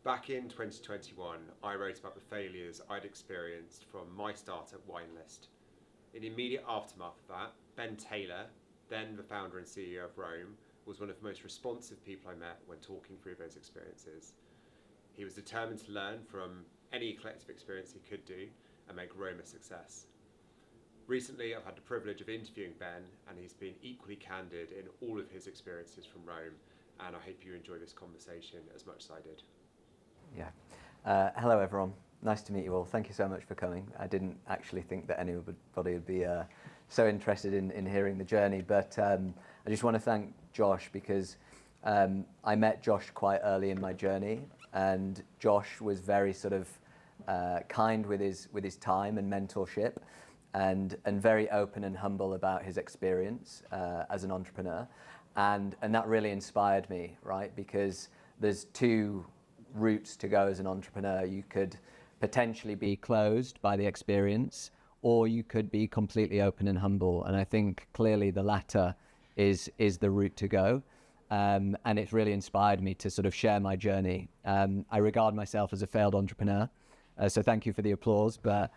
back in 2021, I wrote about the failures I'd experienced from my startup Winelist. In the immediate aftermath of that, Ben Taylor, then the founder and CEO of Rome, was one of the most responsive people I met when talking through those experiences. He was determined to learn from any collective experience he could do and make Rome a success. Recently, I've had the privilege of interviewing Ben, and he's been equally candid in all of his experiences from Rome, and I hope you enjoy this conversation as much as I did. Yeah. Hello, everyone. Nice to meet you all. Thank you so much for coming. I didn't actually think that anybody would be so interested in hearing the journey, but I just want to thank Josh because I met Josh quite early in my journey, and Josh was very sort of kind with his time and mentorship, and very open and humble about his experience as an entrepreneur, and that really inspired me, right? Because there's two routes to go as an entrepreneur. You could potentially be closed by the experience, or you could be completely open and humble. And I think clearly the latter is the route to go. And it's really inspired me to sort of share my journey. I regard myself as a failed entrepreneur, so thank you for the applause. But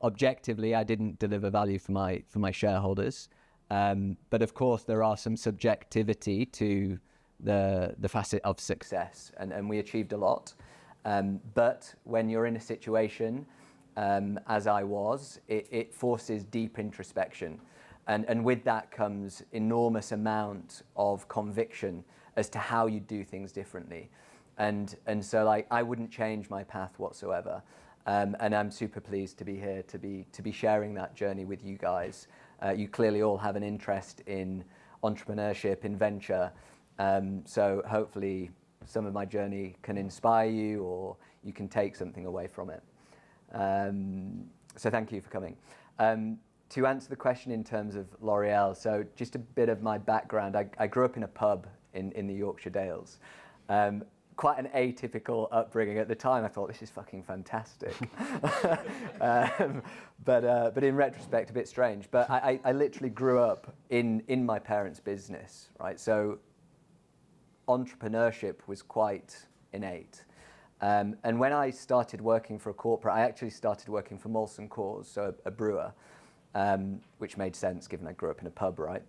objectively, I didn't deliver value for my shareholders. But of course, there are some subjectivity to the facet of success, and we achieved a lot. But when you're in a situation, as I was, it forces deep introspection. And with that comes enormous amount of conviction as to how you do things differently. And so like I wouldn't change my path whatsoever. And I'm super pleased to be here to be sharing that journey with you guys. You clearly all have an interest in entrepreneurship, in venture. So hopefully some of my journey can inspire you, or you can take something away from it. So thank you for coming. To answer the question in terms of L'Oreal, so just a bit of my background. I grew up in a pub in the Yorkshire Dales. Quite an atypical upbringing at the time. I thought, this is fucking fantastic. But in retrospect, a bit strange. But I literally grew up in my parents' business, right? So entrepreneurship was quite innate. And when I started working for a corporate, I actually started working for Molson Coors, so a brewer, which made sense given I grew up in a pub, right?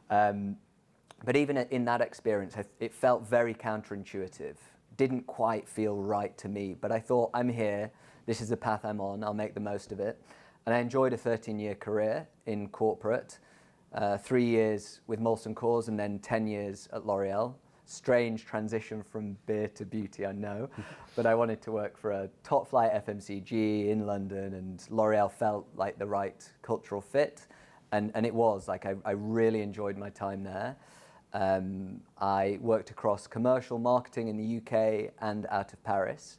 But even in that experience, it felt very counterintuitive. Didn't quite feel right to me, but I thought, I'm here, this is the path I'm on, I'll make the most of it. And I enjoyed a 13-year career in corporate, 3 years with Molson Coors and then 10 years at L'Oreal. Strange transition from beer to beauty, I know, but I wanted to work for a top flight FMCG in London, and L'Oreal felt like the right cultural fit, and it was, like I really enjoyed my time there. I worked across commercial marketing in the UK and out of Paris,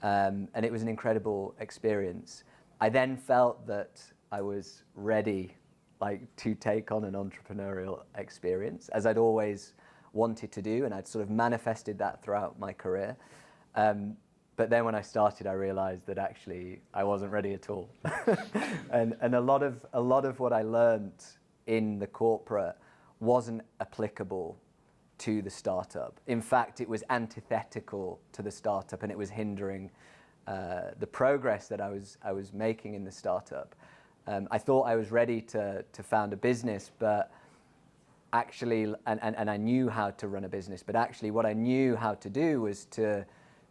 and it was an incredible experience. I then felt that I was ready to take on an entrepreneurial experience, as I'd always wanted to do, and I'd sort of manifested that throughout my career. But then when I started, I realized that actually I wasn't ready at all. and a lot of what I learned in the corporate wasn't applicable to the startup. In fact, it was antithetical to the startup, and it was hindering the progress that I was making in the startup. I thought I was ready to found a business, but actually, and I knew how to run a business, but actually what I knew how to do was to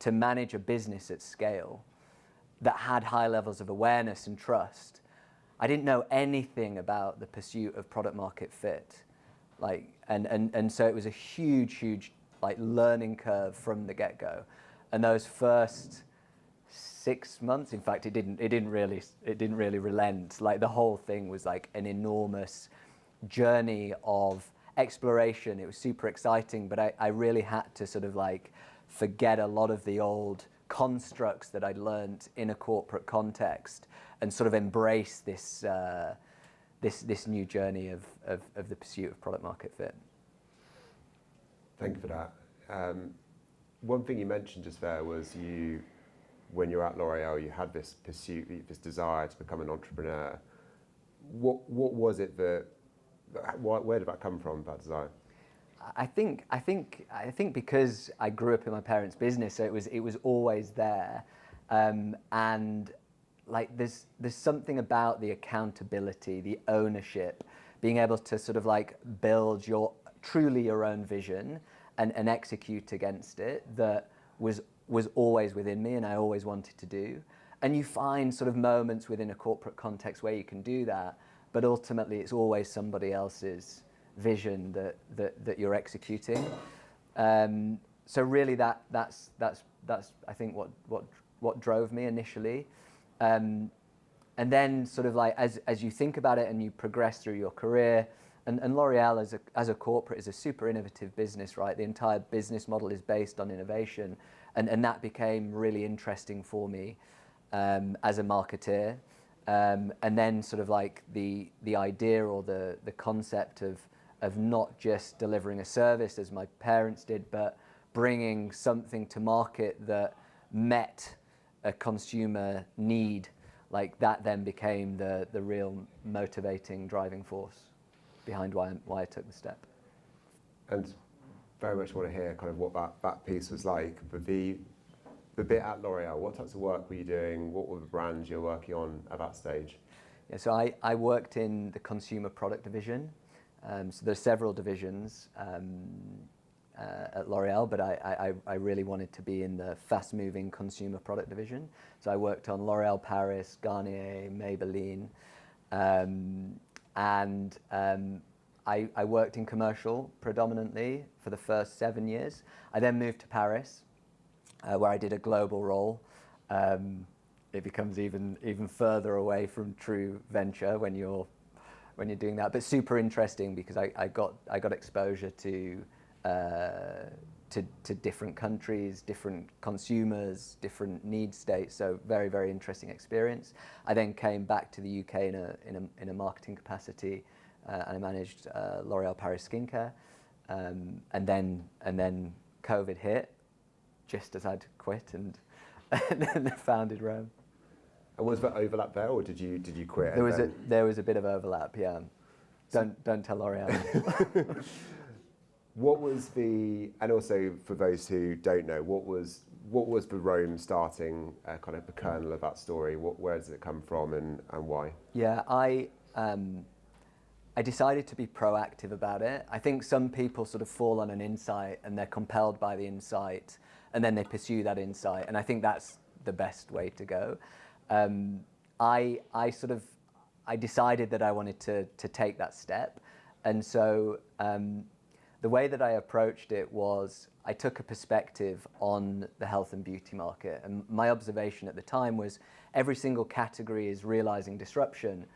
manage a business at scale that had high levels of awareness and trust. I didn't know anything about the pursuit of product market fit. And so it was a huge learning curve from the get-go. And those first 6 months, in fact, it didn't really relent. Like the whole thing was like an enormous journey of exploration. It was super exciting, but I really had to sort of forget a lot of the old constructs that I'd learned in a corporate context and sort of embrace this new journey of the pursuit of product market fit. Thank you for that. One thing you mentioned just there was when you were at L'Oreal, you had this pursuit, this desire to become an entrepreneur. What was it where did that come from, that desire? I think because I grew up in my parents' business, so it was always there, and like there's something about the accountability, the ownership, being able to sort of like build truly your own vision and execute against it that was always within me and I always wanted to do. And you find sort of moments within a corporate context where you can do that, but ultimately it's always somebody else's vision that you're executing. So really that's I think what drove me initially. And then sort of like as you think about it and you progress through your career, and L'Oreal as a corporate is a super innovative business, right? The entire business model is based on innovation, and that became really interesting for me as a marketeer. And then sort of like the idea or the concept of not just delivering a service as my parents did, but bringing something to market that met a consumer need, like that then became the real motivating driving force behind why I took the step. And very much want to hear kind of what that piece was like. But the bit at L'Oreal, what types of work were you doing? What were the brands you were working on at that stage? Yeah, so I worked in the consumer product division. So there's several divisions at L'Oreal, but I really wanted to be in the fast-moving consumer product division. So I worked on L'Oreal Paris, Garnier, Maybelline, and I worked in commercial predominantly for the first 7 years. I then moved to Paris, where I did a global role. It becomes even further away from true venture when you're doing that, but super interesting because I got exposure to different countries, different consumers, different need states. So very, very interesting experience. I then came back to the UK in a marketing capacity, and I managed L'Oreal Paris Skincare, and then COVID hit just as I'd quit and then founded Rome. And was there overlap there, or did you quit? There was a bit of overlap, yeah. Don't tell L'Oreal. What was and also for those who don't know, what was the Rome starting kind of the kernel of that story? Where does it come from and why? Yeah, I decided to be proactive about it. I think some people sort of fall on an insight and they're compelled by the insight and then they pursue that insight, and I think that's the best way to go. I decided that I wanted to take that step, and so the way that I approached it was I took a perspective on the health and beauty market, and my observation at the time was every single category is realizing disruption,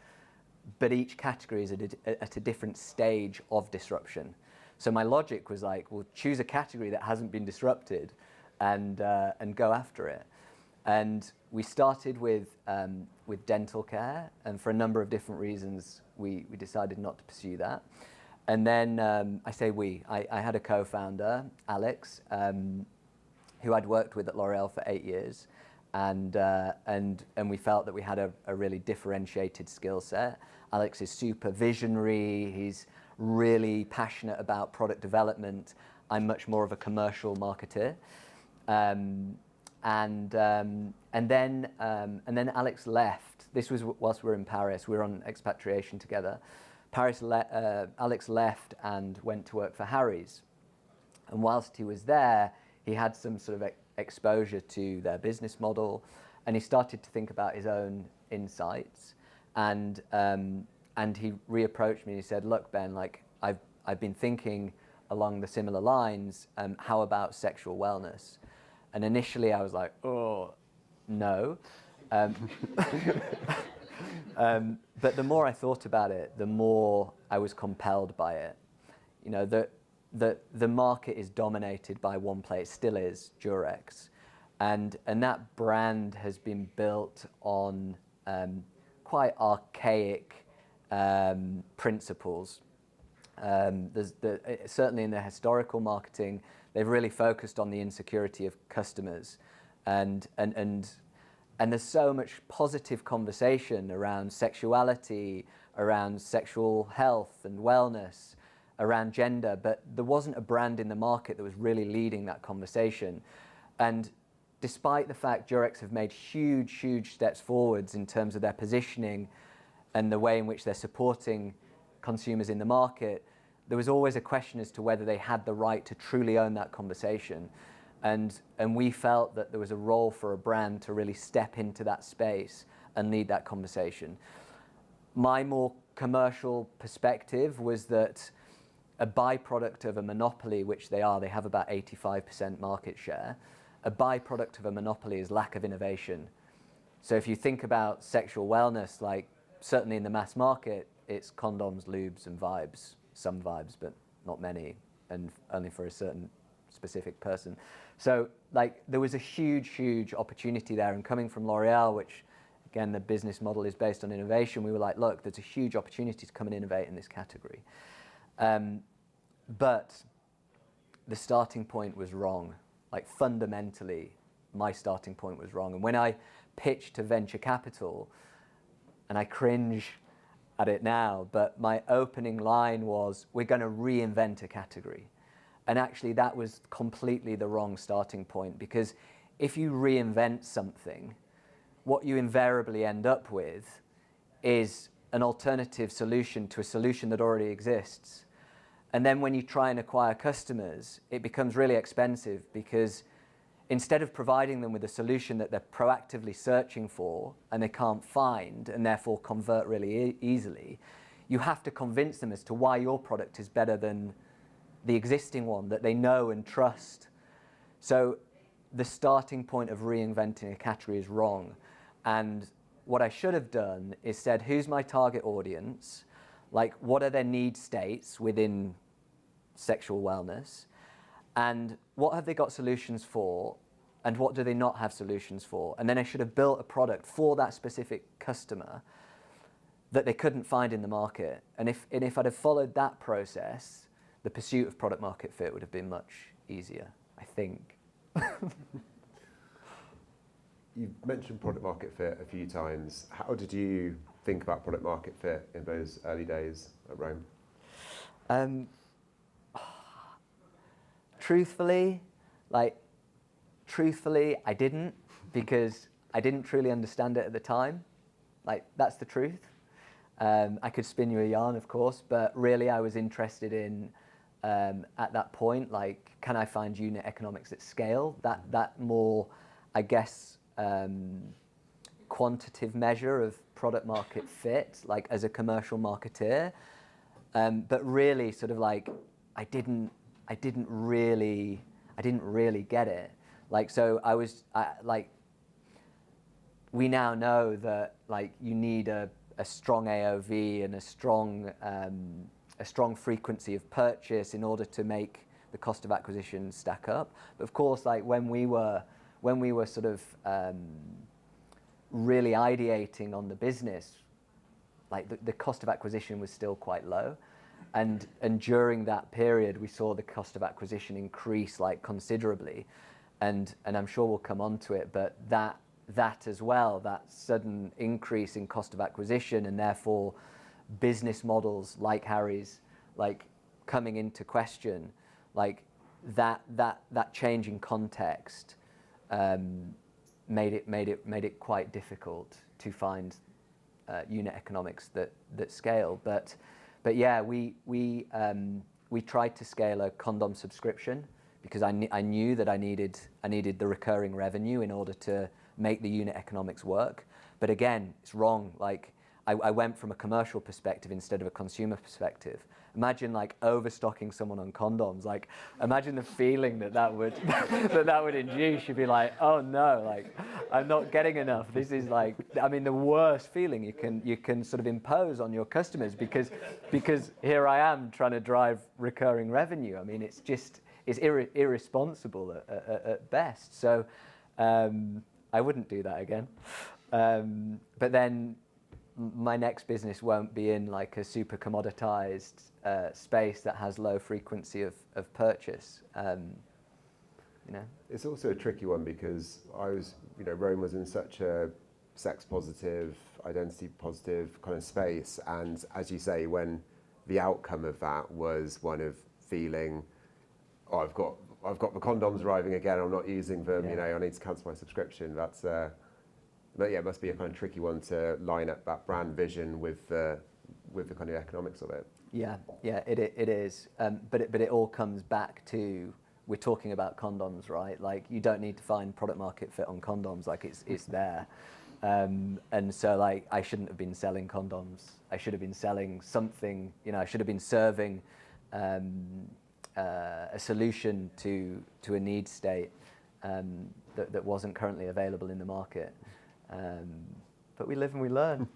but each category is at a different stage of disruption. So my logic was like, well, choose a category that hasn't been disrupted and go after it. And we started with dental care, and for a number of different reasons, we decided not to pursue that. And then I had a co-founder, Alex, who I'd worked with at L'Oreal for 8 years, and we felt that we had a really differentiated skill set. Alex is super visionary. He's really passionate about product development. I'm much more of a commercial marketer. And then Alex left. This was whilst we were in Paris. We were on expatriation together. Alex left and went to work for Harry's. And whilst he was there, he had some sort of exposure to their business model, and he started to think about his own insights. And he reapproached me and he said, "Look, Ben, like I've been thinking along the similar lines. How about sexual wellness?" And initially I was like, "Oh, no." But the more I thought about it, the more I was compelled by it. You know, the market is dominated by one place, still is, Durex. And that brand has been built on quite archaic principles. Certainly in their historical marketing, they've really focused on the insecurity of customers, and there's so much positive conversation around sexuality, around sexual health and wellness, around gender, but there wasn't a brand in the market that was really leading that conversation. And despite the fact Durex have made huge steps forwards in terms of their positioning and the way in which they're supporting consumers in the market, there was always a question as to whether they had the right to truly own that conversation. And we felt that there was a role for a brand to really step into that space and lead that conversation. My more commercial perspective was that a byproduct of a monopoly, which they have about 85% market share, a byproduct of a monopoly is lack of innovation. So if you think about sexual wellness, like certainly in the mass market, it's condoms, lubes, and vibes. Some vibes, but not many, and only for a certain specific person. So like there was a huge opportunity there, and coming from L'Oreal, which again the business model is based on innovation, we were like, look, there's a huge opportunity to come and innovate in this category. But the starting point was wrong. Like fundamentally, my starting point was wrong. And when I pitched to venture capital, and I cringe at it now, but my opening line was, we're going to reinvent a category. And actually that was completely the wrong starting point, because if you reinvent something, what you invariably end up with is an alternative solution to a solution that already exists. And then when you try and acquire customers, it becomes really expensive, because instead of providing them with a solution that they're proactively searching for and they can't find and therefore convert really easily, you have to convince them as to why your product is better than the existing one that they know and trust. So the starting point of reinventing a category is wrong. And what I should have done is said, who's my target audience? Like, what are their need states within sexual wellness? And what have they got solutions for? And what do they not have solutions for? And then I should have built a product for that specific customer that they couldn't find in the market. And if I'd have followed that process, the pursuit of product market fit would have been much easier, I think. You've mentioned product market fit a few times. How did you think about product market fit in those early days at Rome? Truthfully, I didn't, because I didn't truly understand it at the time. Like, that's the truth. I could spin you a yarn, of course, but really I was interested in, at that point, like, can I find unit economics at scale? That more, I guess, quantitative measure of product market fit, like as a commercial marketeer. But really sort of like, I didn't really get it. Like, so we now know that like you need a strong AOV and a strong frequency of purchase in order to make the cost of acquisition stack up. But of course, like when we were sort of really ideating on the business, like the cost of acquisition was still quite low. And during that period, we saw the cost of acquisition increase like considerably. And I'm sure we'll come on to it, but that as well, that sudden increase in cost of acquisition, and therefore business models like Harry's, like coming into question, like that change in context made it quite difficult to find unit economics that scale. But yeah, we tried to scale a condom subscription, because I knew that I needed the recurring revenue in order to make the unit economics work. But again, it's wrong. Like I went from a commercial perspective instead of a consumer perspective. Imagine like overstocking someone on condoms. Like imagine the feeling that would that would induce. You'd be like, oh no, like I'm not getting enough. This is like, I mean, the worst feeling you can sort of impose on your customers, because here I am trying to drive recurring revenue. I mean, it's irresponsible at best. So I wouldn't do that again. But then my next business won't be in like a super commoditized space that has low frequency of purchase. You know, it's also a tricky one, because Rome was in such a sex positive, identity positive kind of space, and as you say, when the outcome of that was one of feeling, oh, I've got the condoms arriving again, I'm not using them, Yeah. you know, I need to cancel my subscription. That's but yeah, it must be a kind of tricky one to line up that brand vision with the kind of economics of it. Yeah, it is. But it all comes back to, we're talking about condoms, right? Like, you don't need to find product market fit on condoms. Like, it's there. And so, like, I shouldn't have been selling condoms. I should have been selling something. You know, I should have been serving a solution to a need state that wasn't currently available in the market. But we live and we learn.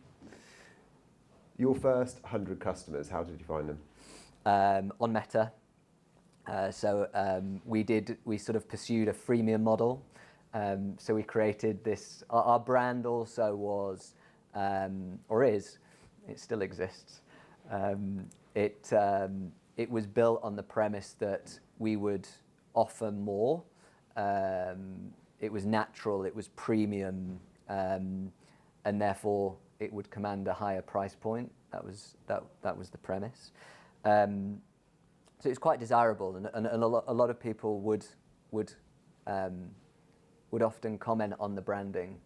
Your first 100 customers, how did you find them? On Meta. We sort of pursued a freemium model. So we created this, our brand also was, or is, it still exists. It was built on the premise that we would offer more. It was natural, it was premium, and therefore it would command a higher price point. That was the premise. So it's quite desirable, and a lot of people would often comment on the branding,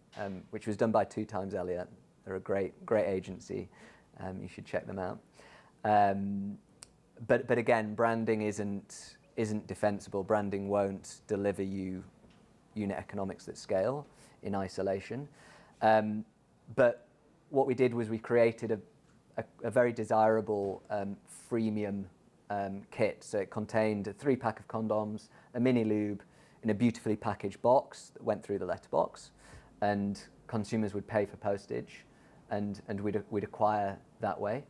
which was done by 2 Times Elliott. They're a great agency. You should check them out. But again, branding isn't defensible. Branding won't deliver you unit economics that scale in isolation. But what we did was we created a very desirable freemium kit. So it contained a 3-pack of condoms, a mini lube, in a beautifully packaged box that went through the letterbox, and consumers would pay for postage, and we'd acquire that way,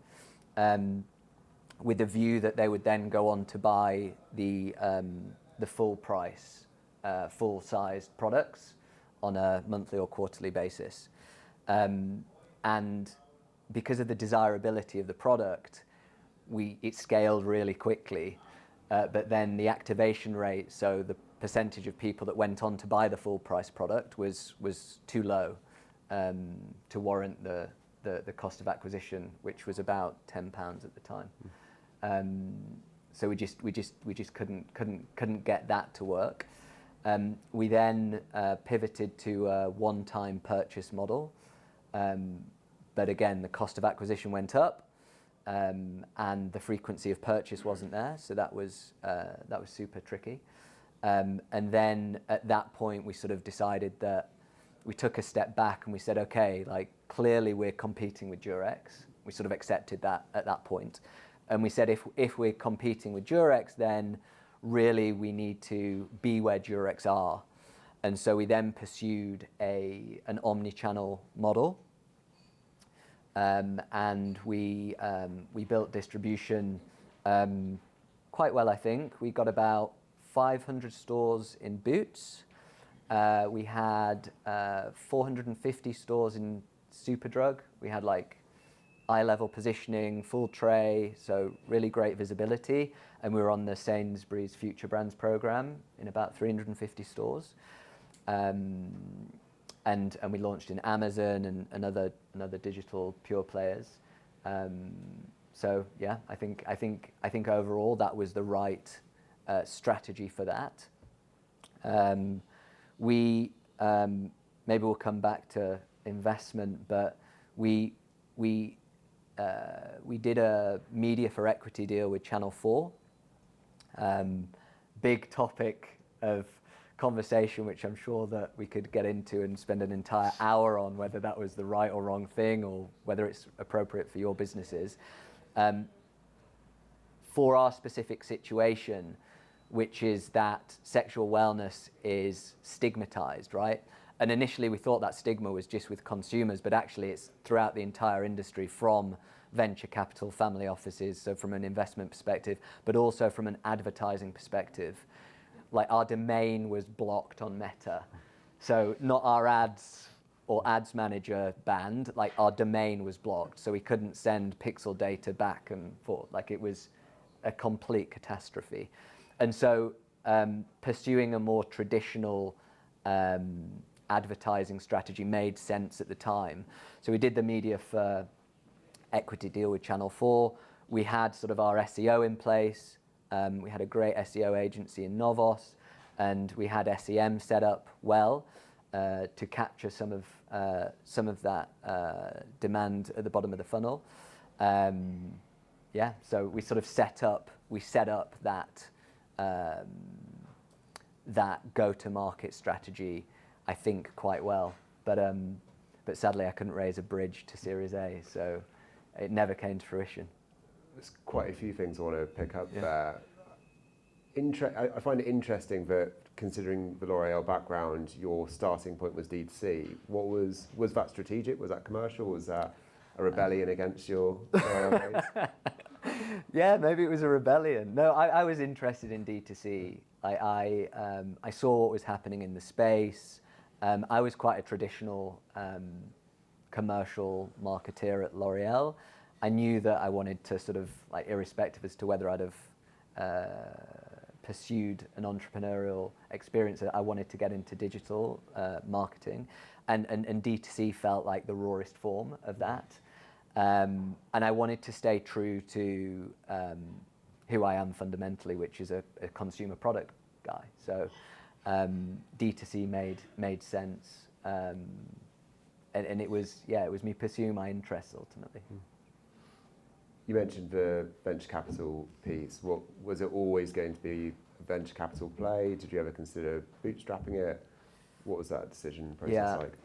with the view that they would then go on to buy the full price, full-sized products on a monthly or quarterly basis. And because of the desirability of the product, it scaled really quickly, but then the activation rate, so the percentage of people that went on to buy the full price product was too low to warrant the cost of acquisition, which was about £10 at the time. So we just couldn't get that to work. We then pivoted to a one-time purchase model, but again the cost of acquisition went up, and the frequency of purchase wasn't there, so that was super tricky. And then at that point we sort of decided that we took a step back and we said, okay, like, clearly we're competing with Durex. We sort of accepted that at that point. And we said, if we're competing with Durex, then really we need to be where Durex are. And so we then pursued an omni-channel model. And we built distribution quite well, I think. We got about 500 stores in Boots. We had 450 stores in Superdrug. We had like eye-level positioning, full tray, so really great visibility. And we were on the Sainsbury's Future Brands program in about 350 stores. And we launched in Amazon and other digital pure players. So yeah, I think overall that was the right strategy for that. We maybe we'll come back to investment, but we did a media for equity deal with Channel 4. Big topic of conversation, which I'm sure that we could get into and spend an entire hour on, whether that was the right or wrong thing or whether it's appropriate for your businesses. For our specific situation, which is that sexual wellness is stigmatized, right? And initially we thought that stigma was just with consumers, but actually it's throughout the entire industry, from venture capital, family offices, so from an investment perspective, but also from an advertising perspective. Like, our domain was blocked on Meta. So not our ads or ads manager banned, like our domain was blocked. So we couldn't send pixel data back and forth. Like, it was a complete catastrophe. And so pursuing a more traditional advertising strategy made sense at the time. So we did the media for equity deal with Channel 4. we had sort of our SEO in place. We had a great SEO agency in Novos, and we had SEM set up well to capture some of that demand at the bottom of the funnel. So we sort of set up that that go-to-market strategy, I think, quite well. But sadly, I couldn't raise a bridge to Series A, so it never came to fruition. There's quite a few things I want to pick up there. I find it interesting that, considering the L'Oreal background, your starting point was D2C. Was that strategic? Was that commercial? Was that a rebellion against your L'Oreal days? Yeah, maybe it was a rebellion. No, I was interested in D2C. I saw what was happening in the space. I was quite a traditional commercial marketeer at L'Oreal. I knew that I wanted to sort of, like, irrespective as to whether I'd have pursued an entrepreneurial experience, I wanted to get into digital marketing, and D2C felt like the rawest form of that. And I wanted to stay true to who I am fundamentally, which is a consumer product guy. So D2C made sense, and it was me pursuing my interests ultimately. You mentioned the venture capital piece. What was it always going to be a venture capital play? Did you ever consider bootstrapping it? What was that decision process like?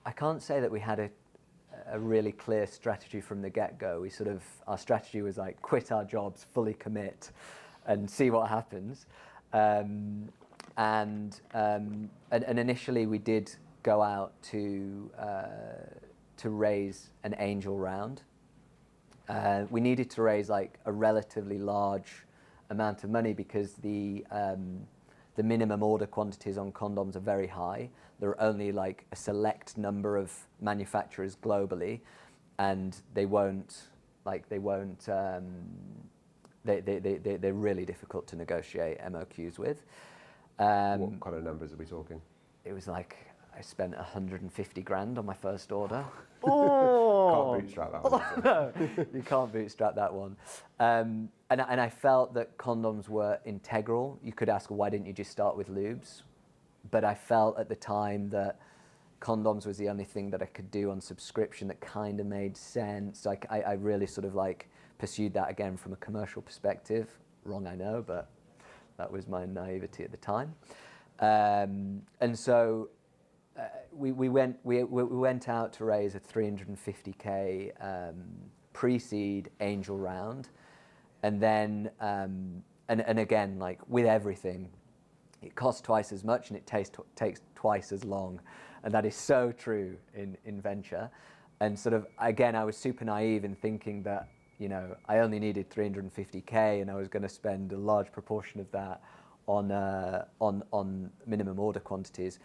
I can't say that we had a really clear strategy from the get-go. Our strategy was like quit our jobs, fully commit, and see what happens. And initially we did go out to raise an angel round. We needed to raise like a relatively large amount of money because the minimum order quantities on condoms are very high. There are only like a select number of manufacturers globally, and they're really difficult to negotiate MOQs with. What kind of numbers are we talking? It was like, I spent 150 grand on my first order. Can't bootstrap that one. No, you can't bootstrap that one. And I felt that condoms were integral. You could ask, why didn't you just start with lubes? But I felt at the time that condoms was the only thing that I could do on subscription that kind of made sense. Like I really sort of like pursued that again from a commercial perspective. Wrong, I know, but that was my naivety at the time. And so we went out to raise a 350k pre-seed angel round, and then and again, like with everything, it costs twice as much and it takes twice as long, and that is so true in venture. And sort of again, I was super naive in thinking that, you know, I only needed 350k and I was going to spend a large proportion of that on minimum order quantities.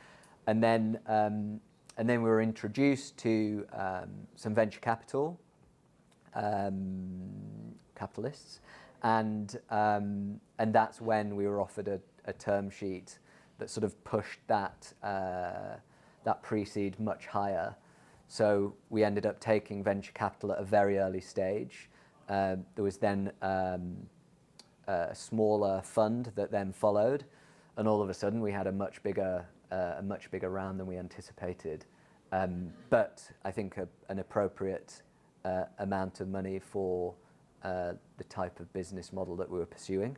And then we were introduced to some venture capital capitalists, and that's when we were offered a term sheet that sort of pushed that pre-seed much higher. So we ended up taking venture capital at a very early stage. There was then a smaller fund that then followed, and all of a sudden we had a much bigger round than we anticipated. But I think an appropriate amount of money for the type of business model that we were pursuing.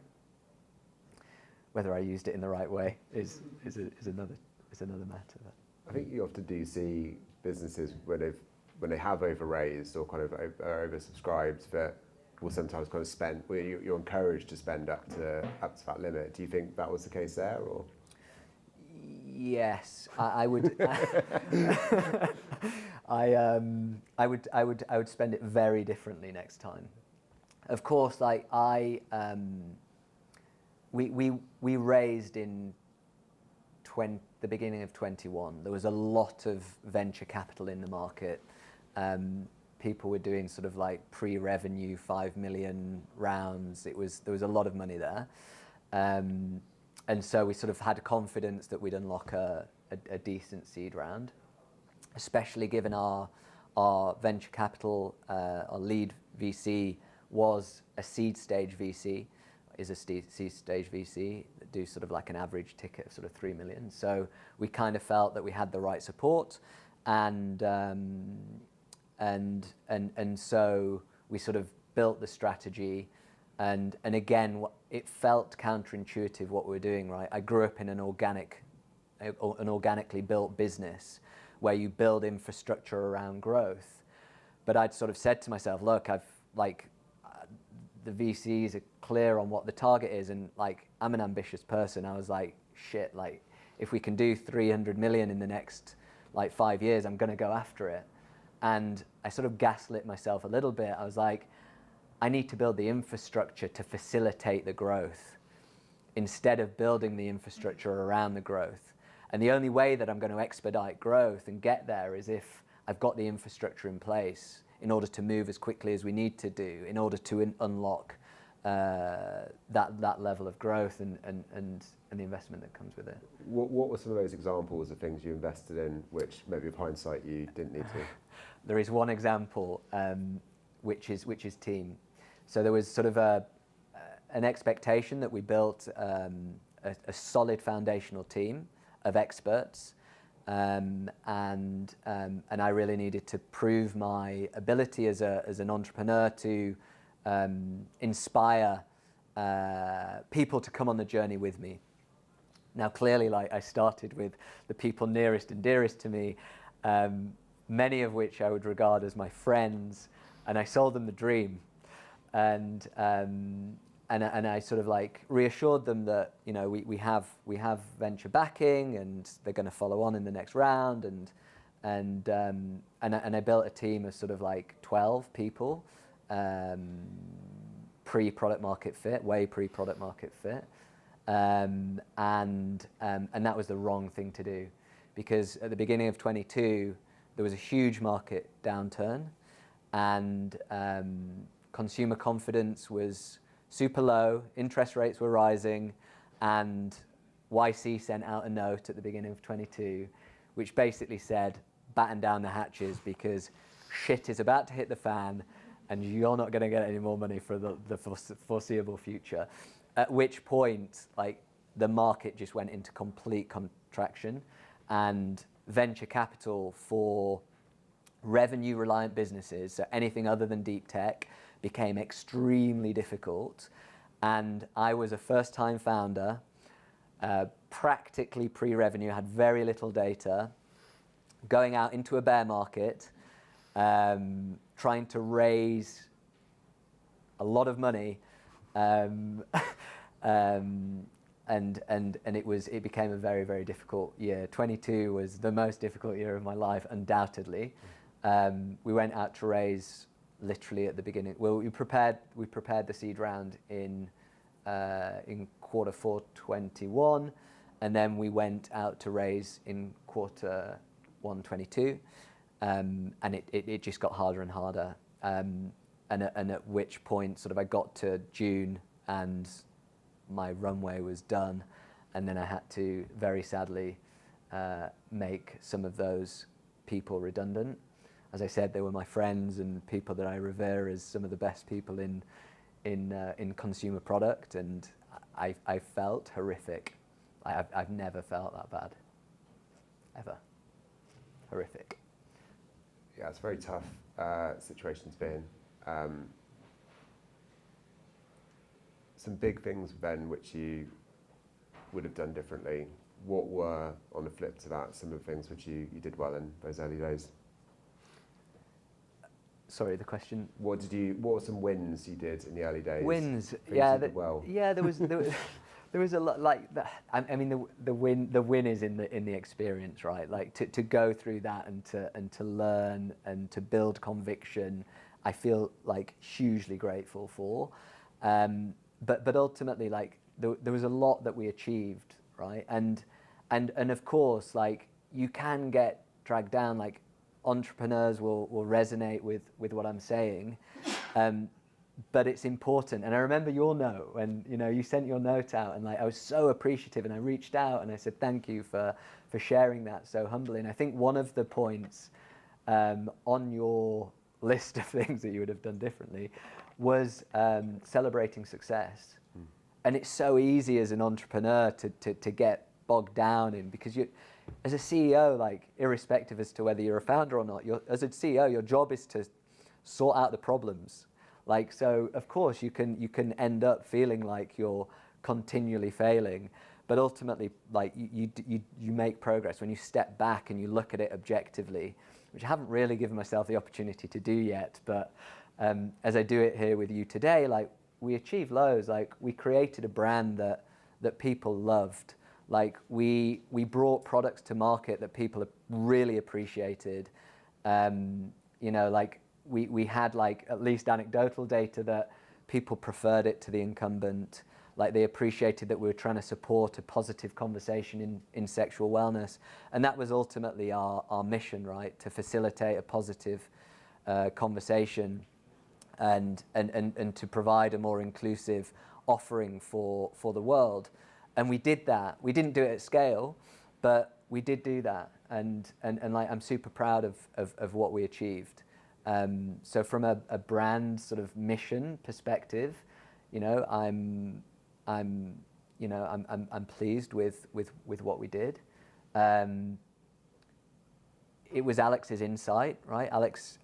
Whether I used it in the right way is another matter. I think you often do see businesses when they have over-raised or kind of are oversubscribed that will sometimes kind of spend. You're encouraged to spend up to that limit. Do you think that was the case there, or? Yes, I would. I would spend it very differently next time. Of course, like we raised in the beginning of 21. There was a lot of venture capital in the market. People were doing sort of like pre-revenue 5 million rounds. There was a lot of money there. And so we sort of had confidence that we'd unlock a decent seed round, especially given our our venture capital, our lead VC was a seed stage VC, is a seed stage VC that do sort of like an average ticket of sort of 3 million. So we kind of felt that we had the right support, and so we sort of built the strategy, and again, it felt counterintuitive what we were doing, right? I grew up in an organically built business where you build infrastructure around growth, but I'd sort of said to myself, look, the VCs are clear on what the target is, and like I'm an ambitious person. I was like, shit, like if we can do 300 million in the next like 5 years, I'm going to go after it. And I sort of gaslit myself a little bit. I was like, I need to build the infrastructure to facilitate the growth instead of building the infrastructure around the growth. And the only way that I'm going to expedite growth and get there is if I've got the infrastructure in place in order to move as quickly as we need to do, in order to unlock that level of growth and the investment that comes with it. What were some of those examples of things you invested in which maybe with hindsight you didn't need to? There is one example, which is team. So there was sort of an expectation that we built a solid foundational team of experts, and I really needed to prove my ability as an entrepreneur to inspire people to come on the journey with me. Now, clearly, like I started with the people nearest and dearest to me, many of which I would regard as my friends, and I sold them the dream, and I sort of like reassured them that, you know, we have venture backing and they're going to follow on in the next round, and I built a team of sort of like 12 people, pre-product market fit, way pre-product market fit, and that was the wrong thing to do, because at the beginning of 22 there was a huge market downturn, and consumer confidence was super low, interest rates were rising, and YC sent out a note at the beginning of 22 which basically said, batten down the hatches because shit is about to hit the fan and you're not going to get any more money for the foreseeable future. At which point, like, the market just went into complete contraction, and venture capital for revenue-reliant businesses, so anything other than deep tech, became extremely difficult. And I was a first-time founder, practically pre-revenue, had very little data, going out into a bear market, trying to raise a lot of money, and it became a very, very difficult year. 22 was the most difficult year of my life, undoubtedly. We went out to raise literally at the beginning. Well, we prepared the seed round in quarter 4 21, and then we went out to raise in quarter 1 22, and it just got harder and harder. And at which point, sort of, I got to June and my runway was done, and then I had to very sadly make some of those people redundant. As I said, they were my friends and people that I revere as some of the best people in consumer product, and I felt horrific. I've never felt that bad, ever. Horrific. Yeah, it's a very tough situation to be in. Some big things then which you would have done differently. What were, on the flip to that, some of the things which you did well in those early days? Sorry, the question. What were some wins you did in the early days? Wins, Things yeah, you did well. yeah. There was a lot, like that. I mean, the win is in the experience, right? Like to go through that and to learn and to build conviction. I feel like hugely grateful for. But ultimately, like there was a lot that we achieved, right? And of course, like, you can get dragged down. Like, entrepreneurs will resonate with what I'm saying, but it's important. And I remember your note when, you know, you sent your note out, and like I was so appreciative, and I reached out and I said thank you for sharing that so humbly. And I think one of the points on your list of things that you would have done differently was celebrating success. And it's so easy as an entrepreneur to get bogged down in, because you, as a CEO, like irrespective as to whether you're a founder or not, as a CEO, your job is to sort out the problems. Like, so of course you can end up feeling like you're continually failing, but ultimately, like you make progress when you step back and you look at it objectively, which I haven't really given myself the opportunity to do yet. But as I do it here with you today, like we achieved loads. Like we created a brand that people loved. Like we brought products to market that people really appreciated. You know, like we had like at least anecdotal data that people preferred it to the incumbent. Like they appreciated that we were trying to support a positive conversation in sexual wellness. And that was ultimately our mission, right? To facilitate a positive conversation and to provide a more inclusive offering for the world. And we did that. We didn't do it at scale, but we did do that. And like I'm super proud of what we achieved. So from a brand sort of mission perspective, you know, I'm pleased with what we did. It was Alex's insight, right? Alex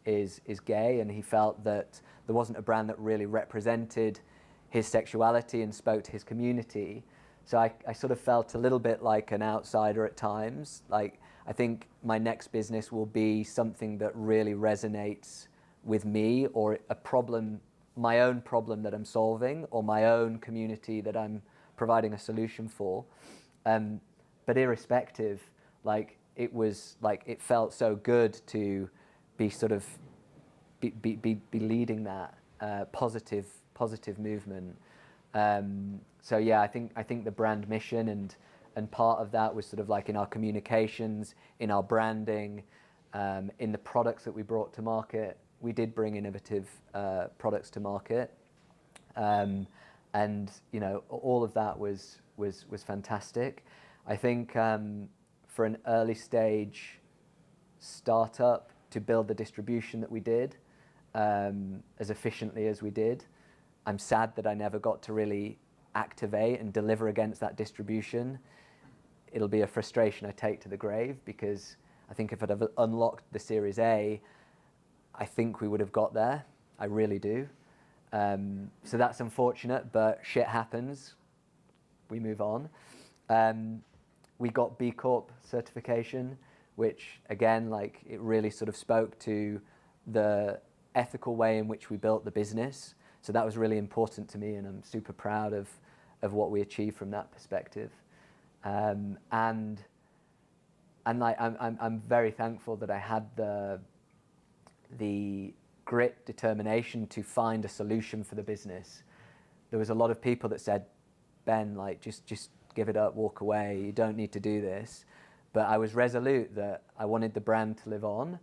is gay, and he felt that there wasn't a brand that really represented his sexuality and spoke to his community. So I sort of felt a little bit like an outsider at times. Like I think my next business will be something that really resonates with me, or a problem, my own problem that I'm solving, or my own community that I'm providing a solution for. But irrespective, like it was like it felt so good to be sort of be leading that positive movement. So yeah, I think the brand mission and part of that was sort of like in our communications, in our branding, in the products that we brought to market. We did bring innovative products to market, and you know all of that was fantastic. I think for an early stage startup to build the distribution that we did as efficiently as we did, I'm sad that I never got to really activate and deliver against that distribution. It'll be a frustration I take to the grave, because I think if I'd have unlocked the Series A, I think we would have got there. I really do. So that's unfortunate, but shit happens. We move on. We got B Corp certification, which again, like it really sort of spoke to the ethical way in which we built the business. So that was really important to me, and I'm super proud of what we achieved from that perspective. And like I'm very thankful that I had the grit, determination to find a solution for the business. There was a lot of people that said, Ben, like just give it up, walk away, you don't need to do this. But I was resolute that I wanted the brand to live on,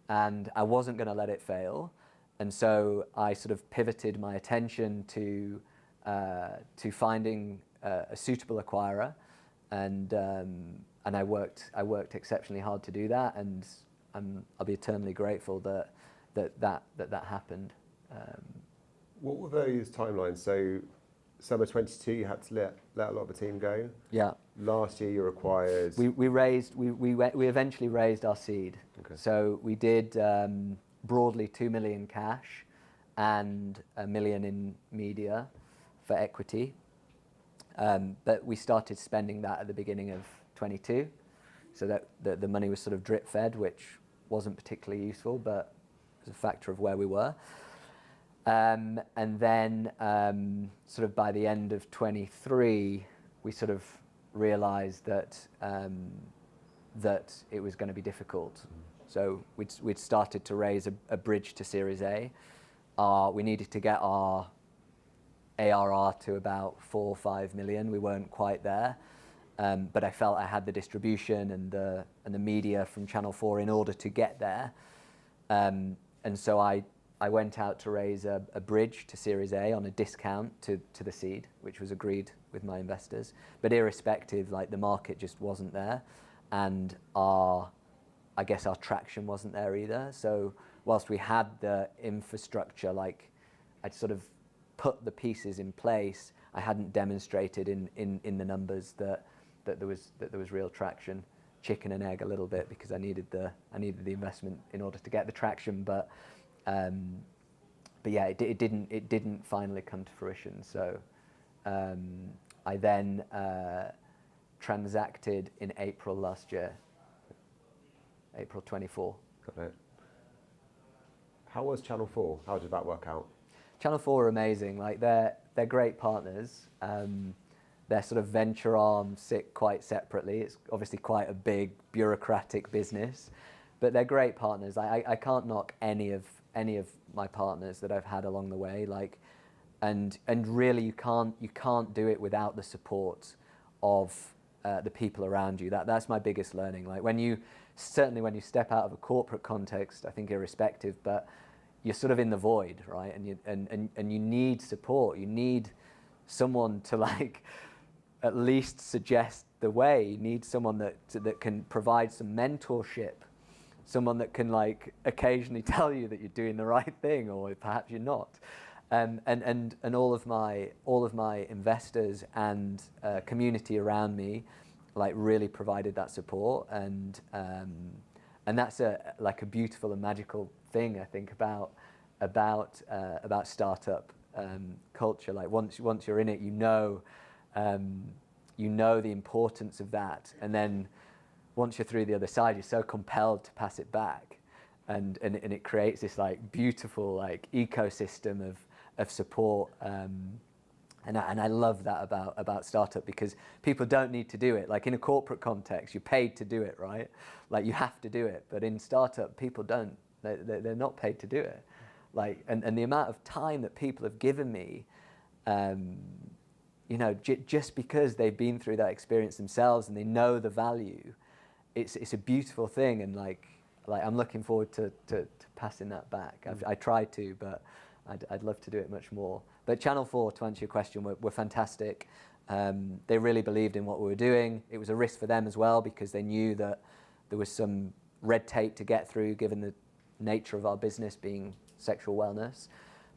and I wasn't going to let it fail. And so I sort of pivoted my attention to finding a suitable acquirer, and I worked exceptionally hard to do that, and I'll be eternally grateful that happened. What were those timelines? So summer 22, you had to let a lot of the team go. Yeah. Last year, you acquired. We eventually raised our seed. Okay. So we did broadly 2 million cash and 1 million in media for equity. But we started spending that at the beginning of 22, so that the money was sort of drip fed, which wasn't particularly useful, but was a factor of where we were. And then sort of by the end of 23, we sort of realized that that it was going to be difficult. So we'd started to raise a bridge to Series A. We needed to get our ARR to about 4 or 5 million. We weren't quite there, but I felt I had the distribution and the media from Channel 4 in order to get there. And so I went out to raise a bridge to Series A on a discount to the seed, which was agreed with my investors. But irrespective, like the market just wasn't there, and our I guess our traction wasn't there either. So whilst we had the infrastructure, like I'd sort of put the pieces in place, I hadn't demonstrated in the numbers that there was real traction. Chicken and egg a little bit, because I needed the investment in order to get the traction, but yeah, it didn't finally come to fruition. So I then transacted in April last year, April 24. Got it. How was Channel 4? How did that work out? Channel 4 are amazing. Like they're great partners. Their sort of venture arm sit quite separately. It's obviously quite a big bureaucratic business, but they're great partners. I can't knock any of my partners that I've had along the way. Like, and really you can't do it without the support of the people around you. That's my biggest learning. Like when you step out of a corporate context, I think irrespective, but you're sort of in the void, right? And you need support. You need someone to like at least suggest the way. You need someone that can provide some mentorship, someone that can like occasionally tell you that you're doing the right thing, or perhaps you're not. And all of my investors and community around me, like really provided that support, and that's like a beautiful and magical thing I think about startup culture. Like once you're in it, you know the importance of that, and then once you're through the other side, you're so compelled to pass it back, and it creates this like beautiful like ecosystem of support. And I love that about startup, because people don't need to do it. Like in a corporate context, you're paid to do it, right? Like you have to do it. But in startup, people don't. They're not paid to do it. Like and the amount of time that people have given me, just because they've been through that experience themselves and they know the value, it's a beautiful thing. And like I'm looking forward to passing that back. I tried to, but I'd love to do it much more. But Channel 4, to answer your question, were fantastic. They really believed in what we were doing. It was a risk for them as well, because they knew that there was some red tape to get through, given the nature of our business being sexual wellness.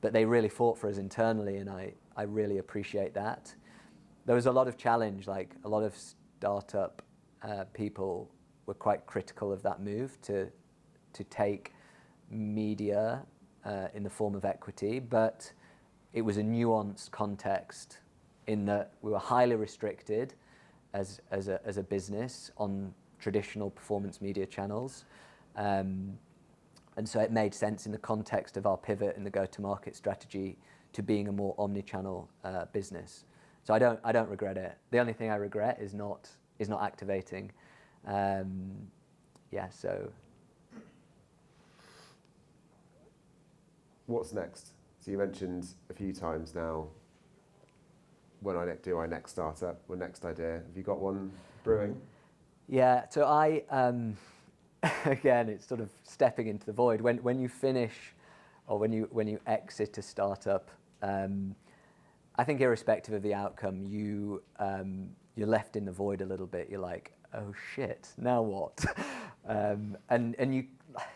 But they really fought for us internally, and I really appreciate that. There was a lot of challenge. Like a lot of startup people were quite critical of that move to take media in the form of equity, but it was a nuanced context in that we were highly restricted as a business on traditional performance media channels, and so it made sense in the context of our pivot in the go-to-market strategy to being a more omni-channel business. So I don't regret it. The only thing I regret is not activating. So. What's next? So you mentioned a few times now, when I do my next startup, my next idea. Have you got one brewing? Yeah, so I, again, it's sort of stepping into the void. When you finish, or when you exit a startup, I think irrespective of the outcome, you're left in the void a little bit. You're like, oh shit, now what? And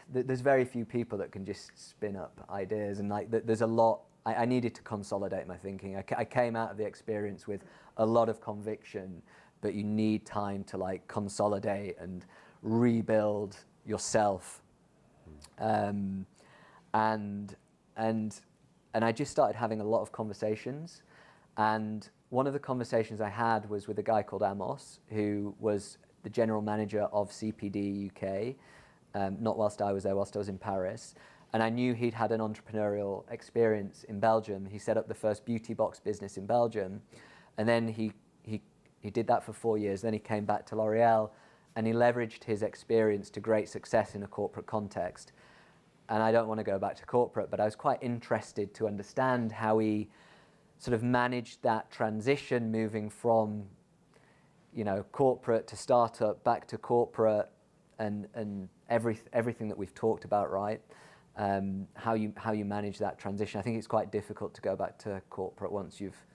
there's very few people that can just spin up ideas, and like there's a lot. I needed to consolidate my thinking. I came out of the experience with a lot of conviction, but you need time to like consolidate and rebuild yourself. And I just started having a lot of conversations, and one of the conversations I had was with a guy called Amos, who was the general manager of CPD UK. Not whilst I was there, whilst I was in Paris. And I knew he'd had an entrepreneurial experience in Belgium. He set up the first beauty box business in Belgium. And then he did that for 4 years. Then he came back to L'Oreal, and he leveraged his experience to great success in a corporate context. And I don't want to go back to corporate, but I was quite interested to understand how he sort of managed that transition, moving from, corporate to startup, back to corporate, and everything that we've talked about, right? How you manage that transition. I think it's quite difficult to go back to corporate once you've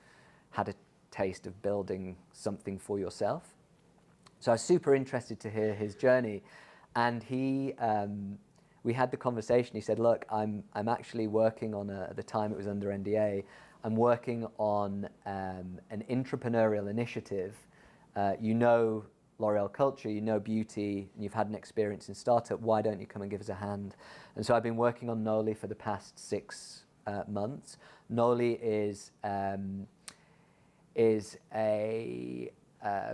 had a taste of building something for yourself. So I was super interested to hear his journey, And we had the conversation. He said, "Look, I'm actually working on at the time it was under NDA. I'm working on an entrepreneurial initiative. You know L'Oreal culture, you know beauty, and you've had an experience in startup. Why don't you come and give us a hand?" And so I've been working on Noli for the past 6 months. Noli is a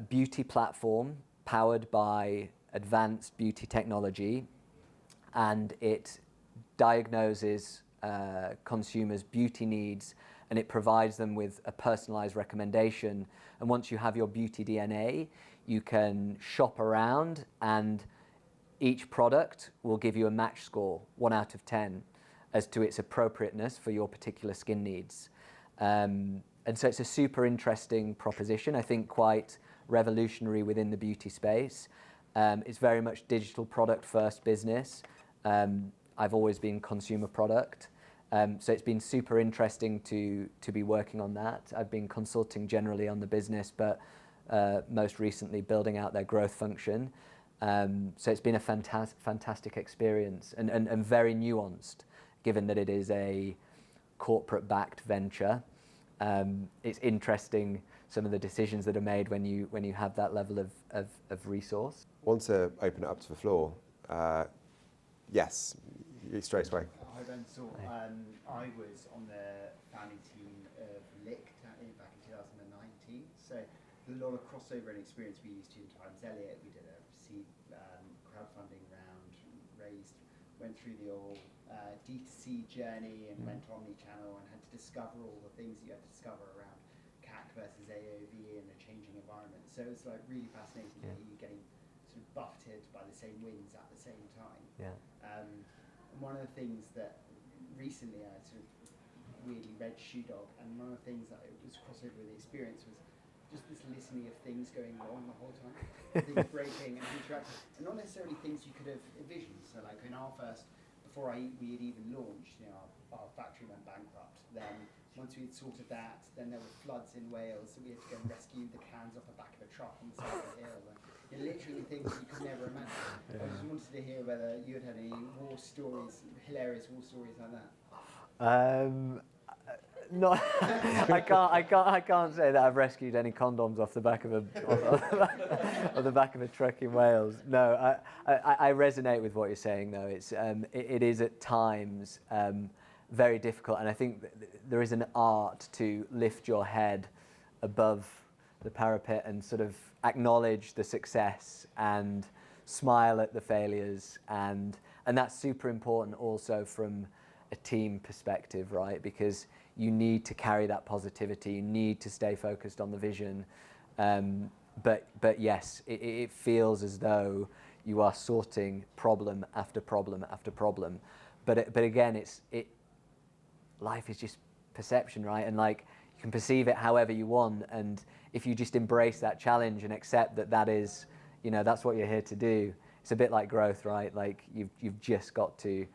beauty platform powered by advanced beauty technology, and it diagnoses consumers' beauty needs, and it provides them with a personalized recommendation. And once you have your beauty DNA, you can shop around, and each product will give you a match score, 1 out of 10, as to its appropriateness for your particular skin needs. And so it's a super interesting proposition, I think quite revolutionary within the beauty space. It's very much digital product first business. I've always been consumer product. So it's been super interesting to be working on that. I've been consulting generally on the business, but most recently building out their growth function. So it's been a fantastic experience and very nuanced, given that it is a corporate-backed venture. It's interesting some of the decisions that are made when you have that level of resource. Want to open it up to the floor? Yes, straight away. Hi Ben, so I was on the founding team of Licked back in 2019, so a lot of crossover and experience we used to in Times Elliott. We did a seed crowdfunding round, went through the old D2C journey and went omni-channel and had to discover all the things you had to discover around CAC versus AOV in a changing environment. So it's like really fascinating that you're getting sort of buffeted by the same winds at the same time. Yeah. And one of the things that recently I sort of weirdly read Shoe Dog, and one of the things that was crossover with the experience was just this litany of things going wrong the whole time, things breaking and interacting, and not necessarily things you could have envisioned. So like in our first, before we had even launched, our factory went bankrupt. Then once we had sorted that, then there were floods in Wales, so we had to go and rescue the cans off the back of a truck on the side of the hill. And literally things that you could never imagine. Yeah. I just wanted to hear whether you had any war stories, hilarious war stories like that. No, I can't say that I've rescued any condoms off the back of the back of a truck in Wales. No, I resonate with what you're saying though. It is at times very difficult, and I think there is an art to lift your head above the parapet and sort of acknowledge the success and smile at the failures, and that's super important also from a team perspective, right? Because you need to carry that positivity, you need to stay focused on the vision. But yes, it feels as though you are sorting problem after problem after problem. But again, life is just perception, right? And like you can perceive it however you want, and if you just embrace that challenge and accept that is, that's what you're here to do. It's a bit like growth, right? Like you've just got to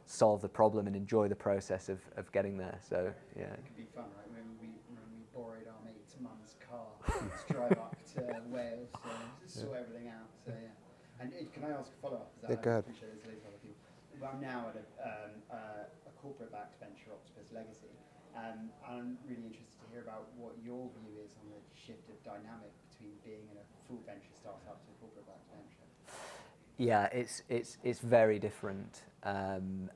solve the problem and enjoy the process of getting there. So yeah. It could be fun, right? When we borrowed our mate's mum's car to drive up to Wales, so just sort everything out. So yeah. And can I ask a follow-up? Yeah, go ahead. I appreciate there's loads of other people. Well, I'm now at a corporate-backed venture, Octopus Legacy. I'm really interested to hear about what your view is on the shift of dynamic between being in a full venture startup to a corporate-backed venture. Yeah, it's very different, and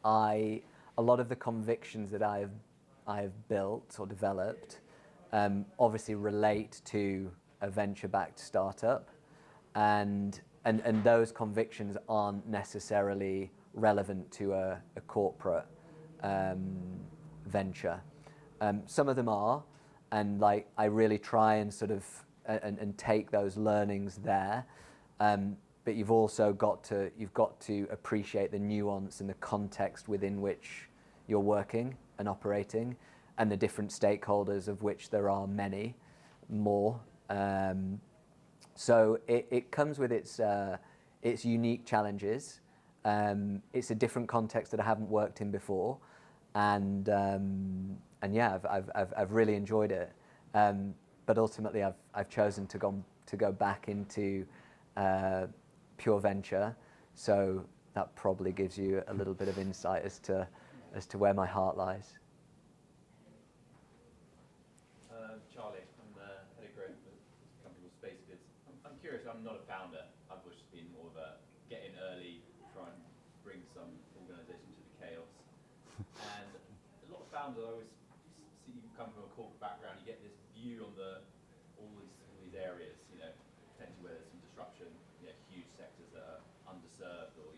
a lot of the convictions that I have built or developed obviously relate to a venture-backed startup, and those convictions aren't necessarily relevant to a corporate venture. Some of them are, and like I really try and sort of and take those learnings there. But you've also got to appreciate the nuance and the context within which you're working and operating, and the different stakeholders, of which there are many more. So it comes with its unique challenges. It's a different context that I haven't worked in before, and yeah, I've really enjoyed it. But ultimately, I've chosen to go back into pure venture, so that probably gives you a little bit of insight as to where my heart lies. Charlie, I'm the head of growth for a company called Space Goods. I'm curious, I'm not a founder. I've always been more of a get in early, try and bring some organisation to the chaos. And a lot of founders, I always see you come from a corporate background, you get this view on all these areas, potentially where there's some disruption, huge sectors that are underserved or,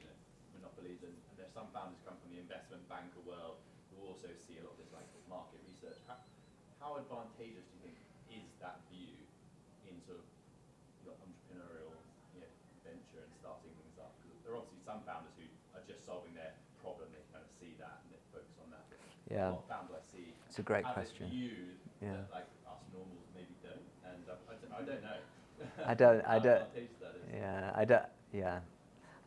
monopolies. And there's some founders come from the investment banker world who also see a lot of this like market research. How advantageous do you think is that view in sort of entrepreneurial venture and starting things up? Because there are obviously some founders who are just solving their problem, they kind of see that and they focus on that. Yeah. A lot of founders I see It's a great have question. this view Yeah. that like us normals maybe don't, and I don't know. I don't. How advantageous that is. Yeah, I don't. Yeah,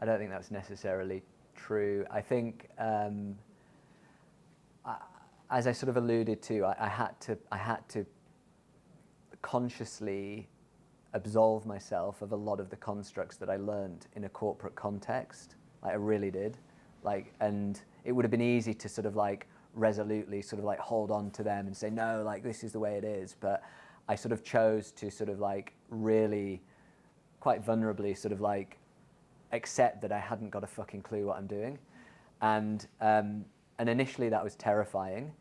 I don't think that's necessarily true. I think, as I sort of alluded to, I had to consciously absolve myself of a lot of the constructs that I learned in a corporate context. Like, I really did. Like, and it would have been easy to sort of like resolutely sort of like hold on to them and say, no, like this is the way it is. But I sort of chose to sort of like really quite vulnerably sort of like accept that I hadn't got a fucking clue what I'm doing. And initially that was terrifying.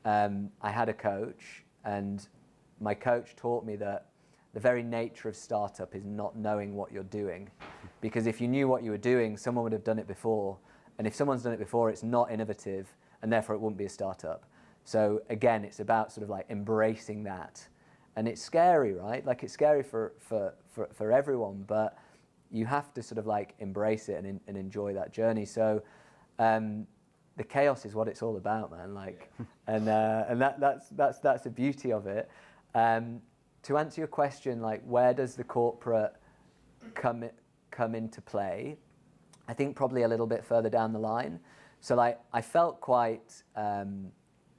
I had a coach, and my coach taught me that the very nature of startup is not knowing what you're doing. Because if you knew what you were doing, someone would have done it before. And if someone's done it before, it's not innovative, and therefore it wouldn't be a startup. So again, it's about sort of like embracing that. And it's scary, right? Like, it's scary for everyone, but you have to sort of like embrace it and enjoy that journey. So the chaos is what it's all about, man. Like, yeah. and that's the beauty of it. To answer your question, like, where does the corporate come into play? I think probably a little bit further down the line. So like, I felt quite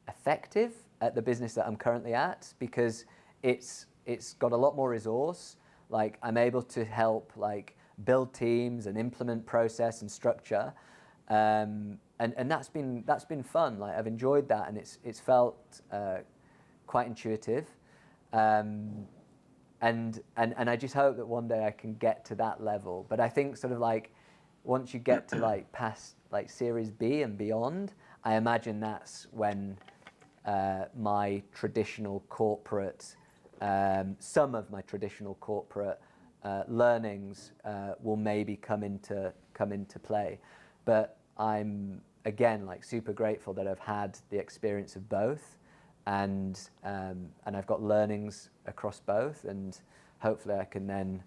effective at the business that I'm currently at, because it's got a lot more resource. Like, I'm able to help like build teams and implement process and structure, and that's been fun. Like, I've enjoyed that, and it's felt quite intuitive, and I just hope that one day I can get to that level. But I think sort of like once you get to like past like Series B and beyond, I imagine that's when my traditional corporate, some of my traditional corporate learnings will maybe come into play. But I'm again like super grateful that I've had the experience of both, and I've got learnings across both, and hopefully I can then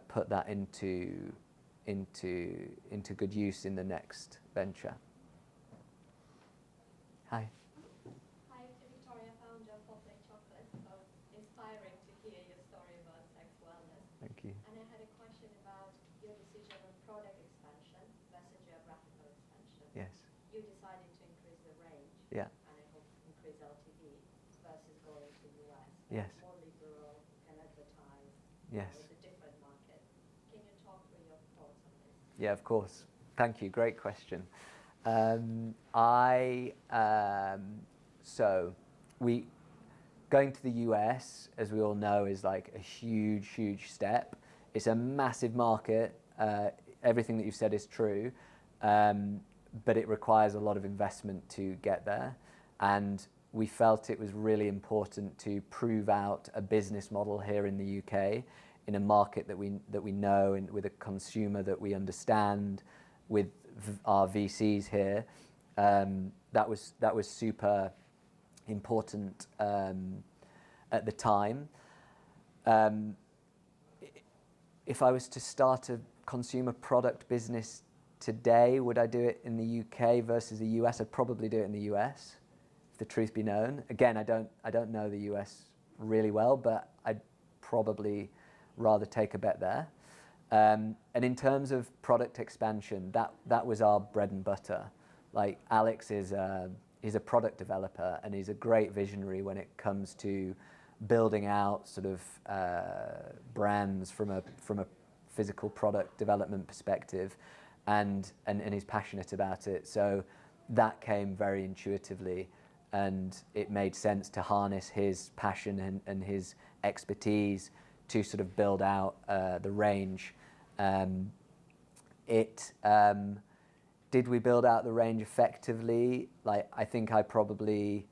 put that into good use in the next venture. Hi. Hi, Victoria, founder of Hot Lake Chocolate. So inspiring to hear your story about sex wellness. Thank you. And I had a question about your decision on product expansion versus geographical expansion. Yes. You decided to increase the range. Yeah. And I hope increase LTV versus going to US. Yes. More liberal, can advertise. Yes. It's a different market. Can you talk through your thoughts on this? Yeah, of course. Thank you. Great question. So going to the US, as we all know, is like a huge step. It's a massive market. Everything that you've said is true, but it requires a lot of investment to get there. And we felt it was really important to prove out a business model here in the UK, in a market that we know, and with a consumer that we understand, with our VCs here. That was super important at the time. If I was to start a consumer product business today, would I do it in the UK versus the US? I'd probably do it in the US, if the truth be known. Again, I don't know the US really well, but I'd probably rather take a bet there. And in terms of product expansion, that was our bread and butter. Like, Alex he's a product developer, and he's a great visionary when it comes to building out sort of brands from a physical product development perspective, and is passionate about it. So that came very intuitively, and it made sense to harness his passion and his expertise to sort of build out the range. Did we build out the range effectively? Like, I think I probably,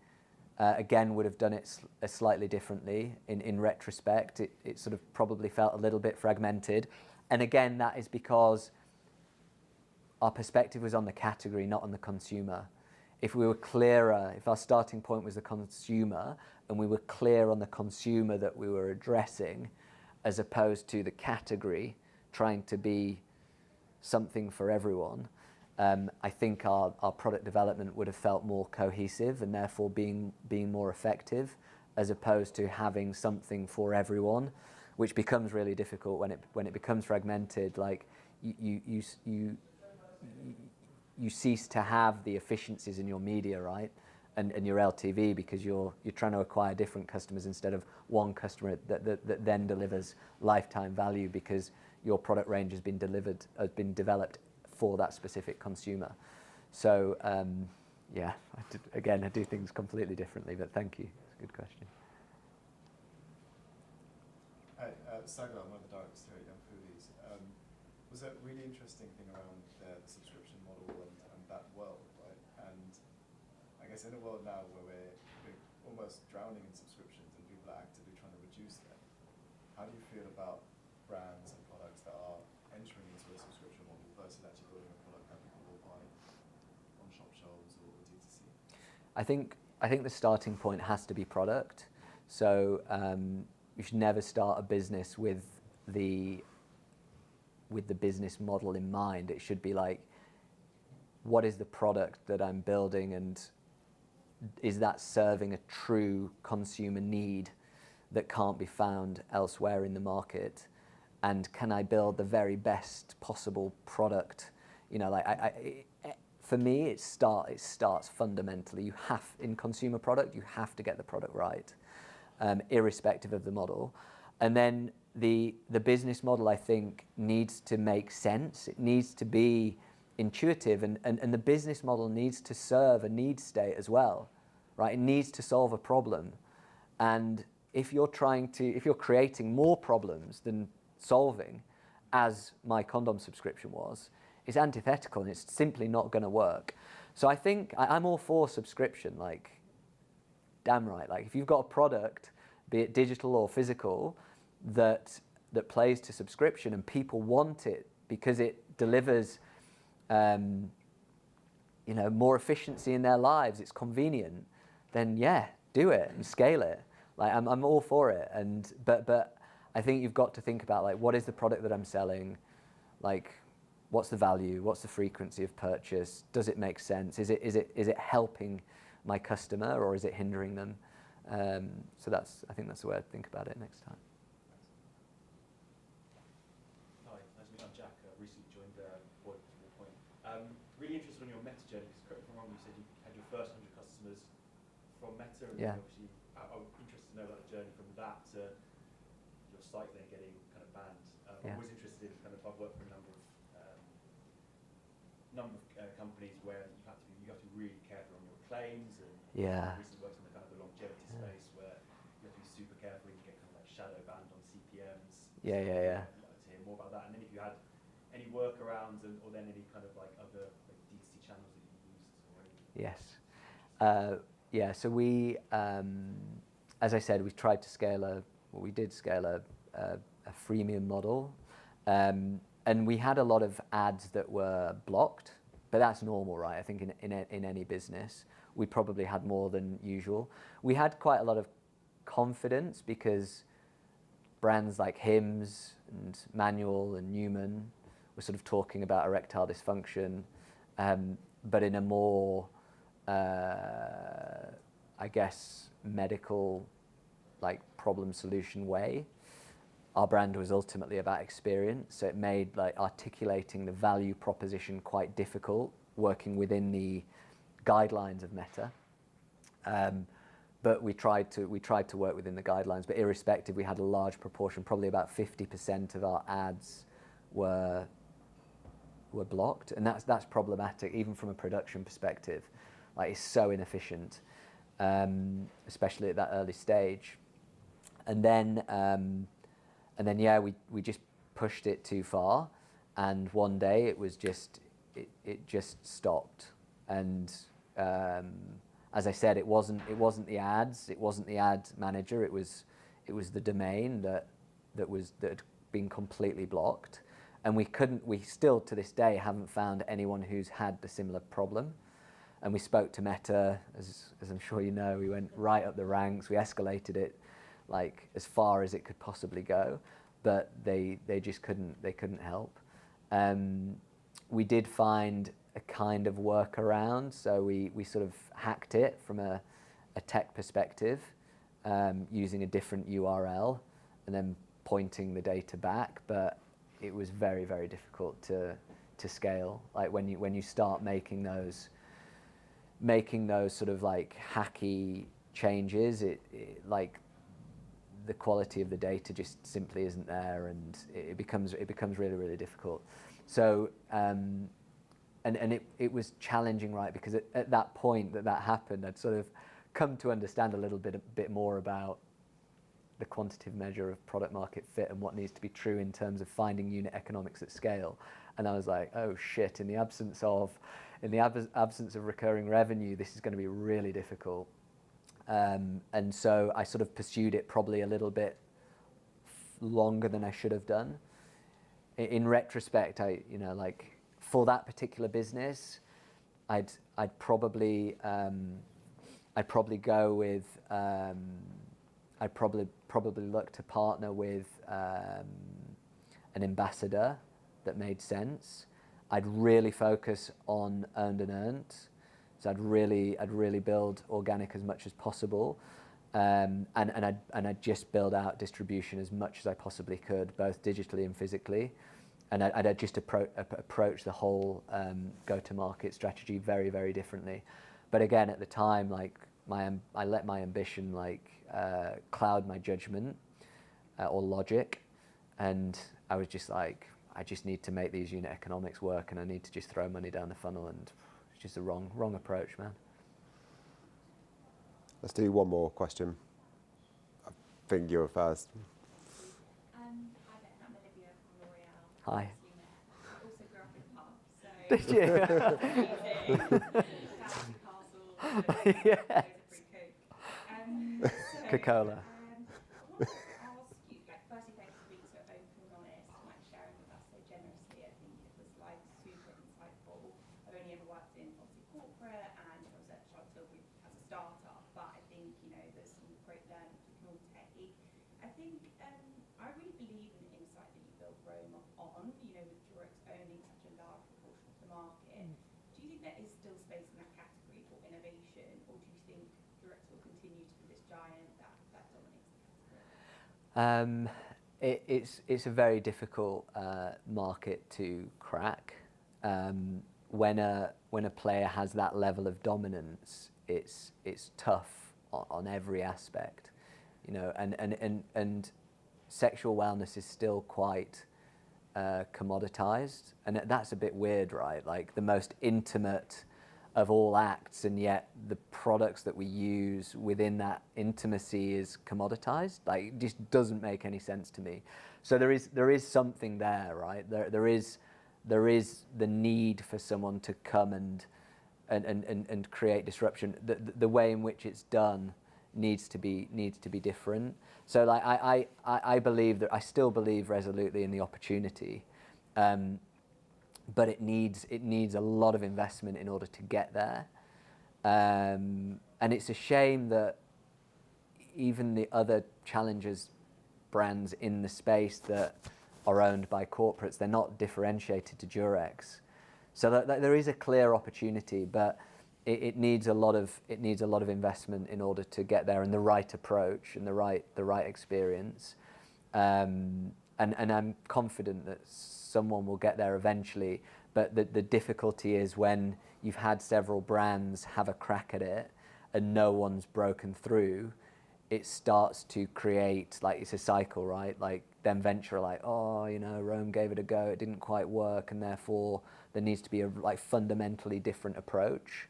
again, would have done it slightly differently in retrospect. It sort of probably felt a little bit fragmented. And again, that is because our perspective was on the category, not on the consumer. If we were clearer, if our starting point was the consumer, and we were clear on the consumer that we were addressing, as opposed to the category trying to be something for everyone, I think our product development would have felt more cohesive and therefore being more effective, as opposed to having something for everyone, which becomes really difficult when it becomes fragmented. Like you cease to have the efficiencies in your media, right, and your LTV, because you're trying to acquire different customers instead of one customer that then delivers lifetime value, because your product range has been developed for that specific consumer. So I do things completely differently, but thank you. It's a good question. Hi, Sagar, I'm one of the directors here at Young Foodies. Was a really interesting thing around the subscription model and that world, right? And I guess in a world now where we're almost drowning in subscriptions and people are actively trying to reduce them, how do you feel about brands and products that are entering into a subscription model versus actually building a product that people will buy on shop shelves or D2C? I think the starting point has to be product. So you should never start a business with the business model in mind. It should be like, what is the product that I'm building, and is that serving a true consumer need that can't be found elsewhere in the market? And can I build the very best possible product? You know, like for me, it starts fundamentally. In consumer product, you have to get the product right, irrespective of the model. And then the business model, I think, needs to make sense. It needs to be intuitive, and the business model needs to serve a need state as well, right? It needs to solve a problem. And if you're creating more problems than solving, as my condom subscription was, it's antithetical and it's simply not going to work. So I think I'm all for subscription, like, damn right. Like, if you've got a product, be it digital or physical, that plays to subscription and people want it because it delivers more efficiency in their lives, it's convenient, then yeah, do it and scale it. Like, I'm all for it. But I think you've got to think about, like, what is the product that I'm selling? Like, what's the value? What's the frequency of purchase? Does it make sense? Is it helping my customer, or is it hindering them? So I think that's the way I'd think about it next time. Hi, nice to meet you. I'm Jack. Recently joined Point. Really interested in your Meta journey, because correct me if I'm wrong, you said you had your first 100 customers from Meta, and Yeah. obviously I'm interested to know about the journey from that to your site then getting kind of banned. I'm always interested in kind of, I've worked for a number of companies where you have to be really careful on your claims, and Yeah. recently worked in the kind of the longevity space where you have to be super careful. You can get kind of like shadow banned on CPMs. Yeah. I'd like to hear more about that, and then if you had any workarounds or then any kind of like other like D2C channels that you used already. Yes. So we, as I said, we tried to scale we did scale a freemium model, and we had a lot of ads that were blocked, but that's normal, right? I think in any business, we probably had more than usual. We had quite a lot of confidence because brands like Hims and Manual and Newman were sort of talking about erectile dysfunction, but in a more, I guess, medical, like, problem solution way. Our brand was ultimately about experience, so it made, like, articulating the value proposition quite difficult, working within the guidelines of Meta. But we tried to work within the guidelines. But irrespective, we had a large proportion, probably about 50% of our ads were blocked, and that's problematic even from a production perspective. Like, it's so inefficient, especially at that early stage. And then yeah, we just pushed it too far, and one day it was just it just stopped. And as I said, it wasn't the ads, it wasn't the ad manager, it was the domain that had been completely blocked. And we still to this day haven't found anyone who's had the similar problem. And we spoke to Meta, as I'm sure you know, we went right up the ranks, we escalated it like as far as it could possibly go, but they just couldn't help. We did find a kind of workaround, so we sort of hacked it from a tech perspective, using a different URL and then pointing the data back, but it was very, very difficult to scale. Like when you start making those sort of like hacky changes, it like the quality of the data just simply isn't there, and it becomes really, really difficult. So and it was challenging, right? Because at that point that happened, I'd sort of come to understand a bit more about the quantitative measure of product market fit and what needs to be true in terms of finding unit economics at scale. And I was like, oh shit, in the absence of recurring revenue, this is going to be really difficult. And so I sort of pursued it probably a little bit longer than I should have done. In retrospect, like for that particular business, I'd probably go with I'd probably look to partner with an ambassador that made sense. I'd really focus on earned and earned. So I'd really build organic as much as possible, and I'd just build out distribution as much as I possibly could, both digitally and physically, and I'd just approach the whole go-to-market strategy very, very differently. But again, at the time, like I let my ambition cloud my judgment or logic, and I was just like, I just need to make these unit economics work, and I need to just throw money down the funnel, and it's just a wrong approach, man. Let's do one more question. I think you were first. Hi there, I'm Olivia from L'Oreal. Hi. I also grew up in a pub, so Did you? Castle, Yeah. Coca-Cola. Coca-Cola. I want to ask you, firstly, thanks for being so open and honest, sharing with us so generously. I think it was super insightful. I've only ever worked in obviously corporate, and I was at Charlotte Tilbury as a startup, but I think there's some great learnings we can all take. I think I really believe in the insight that you built Rome on, with Durex owning such a large proportion of the market. Do you think there is still space in that category for innovation, or do you think Durex will continue to be this giant that dominates the category? It's a very difficult market to crack. When a player has that level of dominance, it's tough on every aspect, and sexual wellness is still quite commoditized, and that's a bit weird, right? Like the most intimate of all acts, and yet the products that we use within that intimacy is commoditized. Like, it just doesn't make any sense to me. So there is something there, right? There is the need for someone to come and create disruption. The way in which it's done needs to be different. So like I still believe resolutely in the opportunity. But it needs a lot of investment in order to get there, and it's a shame that even the other challengers brands in the space that are owned by corporates, they're not differentiated to Durex. So that there is a clear opportunity, but it needs a lot of investment in order to get there, and the right approach and the right experience. And I'm confident that someone will get there eventually, but the difficulty is when you've had several brands have a crack at it and no one's broken through, it starts to create, like, it's a cycle, right? Like, then venture are like, oh, you know, Rome gave it a go, it didn't quite work, and therefore there needs to be a like fundamentally different approach.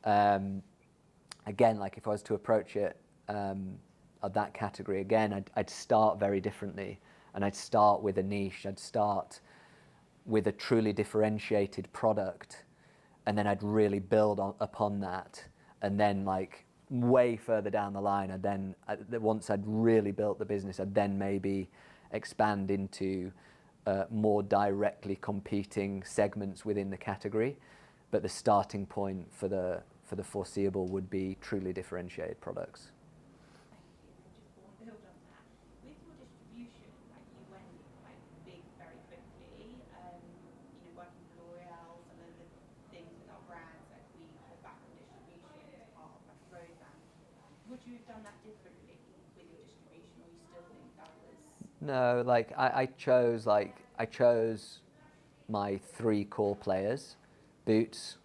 Again, like if I was to approach it of that category again, I'd start very differently, and I'd start with a niche. I'd start with a truly differentiated product, and then I'd really build upon that, and then like way further down the line, once I'd really built the business, I'd then maybe expand into more directly competing segments within the category. But the starting point for the foreseeable would be truly differentiated products. Just want to build on that. With your distribution, like you went like big very quickly. Working for L'Oreal, some of the things with our brands, like we hold back on distribution as part of like a roadmap. Would you have done that differently with your distribution, or you still think that was? No, like I chose my 3 core players: Boots,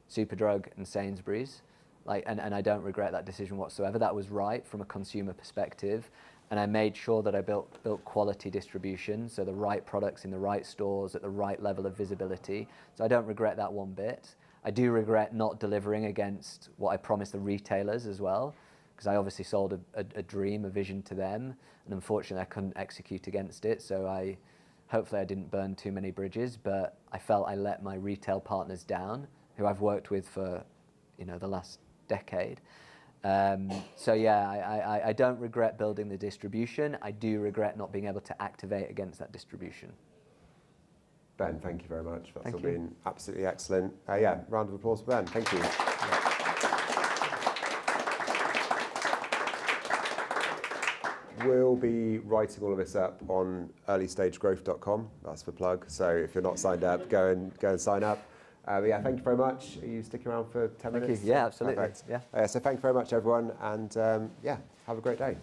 Superdrug, and Sainsbury's. And I don't regret that decision whatsoever. That was right from a consumer perspective, and I made sure that I built quality distribution, so the right products in the right stores at the right level of visibility. So I don't regret that one bit. I do regret not delivering against what I promised the retailers as well, because I obviously sold a dream, a vision to them, and unfortunately I couldn't execute against it. So hopefully I didn't burn too many bridges, but I felt I let my retail partners down, who I've worked with for the last decade. So yeah, I don't regret building the distribution. I do regret not being able to activate against that distribution. Ben, thank you very much. That's Thank all you. been absolutely excellent. Yeah, round of applause for Ben. Thank you. We'll be writing all of this up on earlystagegrowth.com. That's the plug. So if you're not signed up, go and sign up. Yeah, thank you very much. Are you sticking around for 10 minutes? Thank you. Yeah, absolutely. Perfect. Yeah. So thank you very much, everyone, and yeah, have a great day.